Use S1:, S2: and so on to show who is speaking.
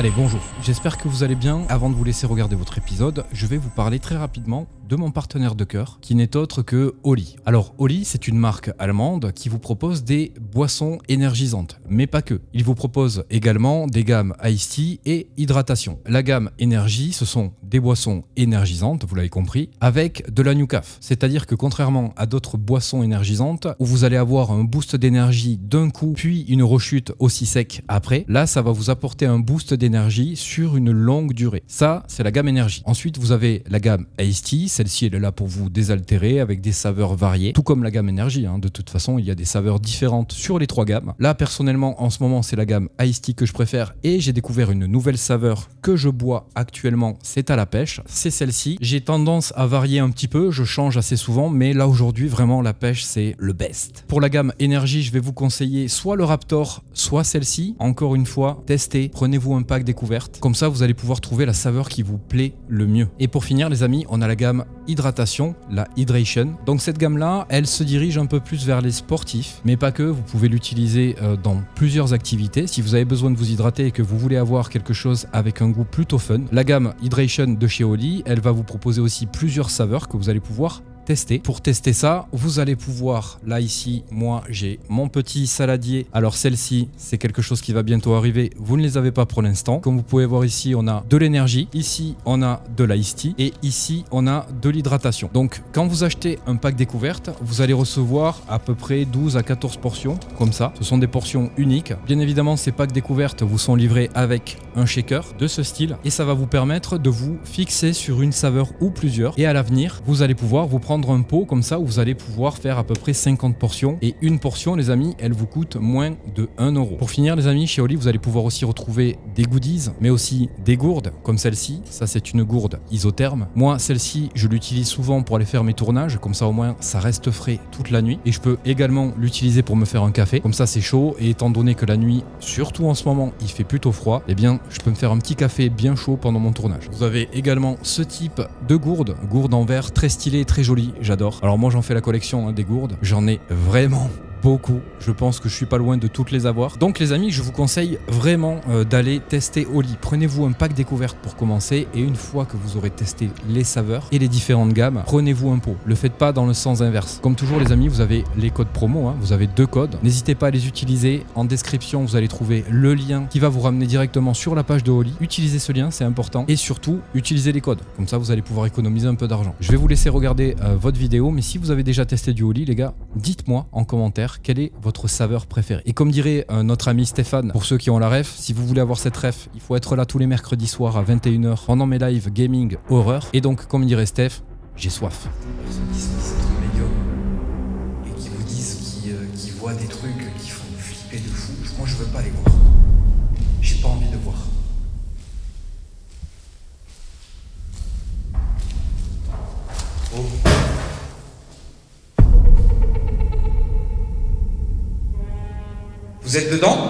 S1: Allez, bonjour, j'espère que vous allez bien. Avant de vous laisser regarder votre épisode, je vais vous parler très rapidement de mon partenaire de cœur, qui n'est autre que Oli. Alors, Oli, c'est une marque allemande qui vous propose des boissons énergisantes, mais pas que. Il vous propose également des gammes Iced Tea et hydratation. La gamme énergie, ce sont des boissons énergisantes, vous l'avez compris, avec de la New Caf. C'est-à-dire que contrairement à d'autres boissons énergisantes, où vous allez avoir un boost d'énergie d'un coup, puis une rechute aussi sec après, là, ça va vous apporter un boost d'énergie sur une longue durée. Ça, c'est la gamme énergie. Ensuite, vous avez la gamme Iced Tea. Celle-ci, elle est là pour vous désaltérer avec des saveurs variées, tout comme la gamme énergie. De toute façon, il y a des saveurs différentes sur les trois gammes. Là, personnellement, en ce moment, c'est la gamme Iced Tea que je préfère et j'ai découvert une nouvelle saveur que je bois actuellement. C'est à la pêche. C'est celle-ci. J'ai tendance à varier un petit peu. Je change assez souvent, mais là, aujourd'hui, vraiment, la pêche, c'est le best. Pour la gamme énergie, je vais vous conseiller soit le Raptor, soit celle-ci. Encore une fois, testez. Prenez-vous un pack découverte. Comme ça, vous allez pouvoir trouver la saveur qui vous plaît le mieux. Et pour finir, les amis, on a la gamme hydratation, la hydration. Donc cette gamme-là, elle se dirige un peu plus vers les sportifs, mais pas que. Vous pouvez l'utiliser dans plusieurs activités. Si vous avez besoin de vous hydrater et que vous voulez avoir quelque chose avec un goût plutôt fun, la gamme hydration de chez Oli, elle va vous proposer aussi plusieurs saveurs que vous allez pouvoir tester. Pour tester ça, vous allez pouvoir, là ici, moi j'ai mon petit saladier. Alors celle-ci, c'est quelque chose qui va bientôt arriver. Vous ne les avez pas pour l'instant. Comme vous pouvez voir ici, on a de l'énergie. Ici, on a de l'Iced Tea. Et ici, on a de l'hydratation. Donc, quand vous achetez un pack découverte, vous allez recevoir à peu près 12 à 14 portions, comme ça. Ce sont des portions uniques. Bien évidemment, ces packs découvertes vous sont livrés avec un shaker de ce style. Et ça va vous permettre de vous fixer sur une saveur ou plusieurs. Et à l'avenir, vous allez pouvoir vous prendre un pot comme ça où vous allez pouvoir faire à peu près 50 portions et une portion, les amis, elle vous coûte moins de 1 euro. Pour finir, les amis, chez Oli, vous allez pouvoir aussi retrouver des goodies, mais aussi des gourdes comme celle-ci. Ça, c'est une gourde isotherme. Moi, celle-ci, je l'utilise souvent pour aller faire mes tournages, comme ça au moins ça reste frais toute la nuit. Et je peux également l'utiliser pour me faire un café, comme ça c'est chaud. Et étant donné que la nuit, surtout en ce moment, il fait plutôt froid, eh bien je peux me faire un petit café bien chaud pendant mon tournage. Vous avez également ce type de gourde en verre, très stylé, très joli. J'adore. Alors moi j'en fais la collection des gourdes. J'en ai vraiment beaucoup. Je pense que je suis pas loin de toutes les avoir. Donc les amis, je vous conseille vraiment d'aller tester Oli. Prenez-vous un pack découverte pour commencer et une fois que vous aurez testé les saveurs et les différentes gammes, prenez-vous un pot. Le faites pas dans le sens inverse. Comme toujours les amis, vous avez les codes promo. Vous avez 2 codes. N'hésitez pas à les utiliser. En description, vous allez trouver le lien qui va vous ramener directement sur la page de Oli. Utilisez ce lien, c'est important. Et surtout, utilisez les codes. Comme ça, vous allez pouvoir économiser un peu d'argent. Je vais vous laisser regarder votre vidéo, mais si vous avez déjà testé du Oli, les gars, dites-moi en commentaire quelle est votre saveur préférée. Et comme dirait notre ami Stéphane, pour ceux qui ont la ref, si vous voulez avoir cette ref, il faut être là tous les mercredis soirs à 21h pendant mes lives gaming horreur. Et donc, comme dirait Steph, j'ai soif.
S2: Personnes qui se disent être médiums et qui vous disent qu'ils voient des trucs qui font flipper de fou. Moi, je veux pas les voir. J'ai pas envie de voir. Oh. Vous êtes dedans ?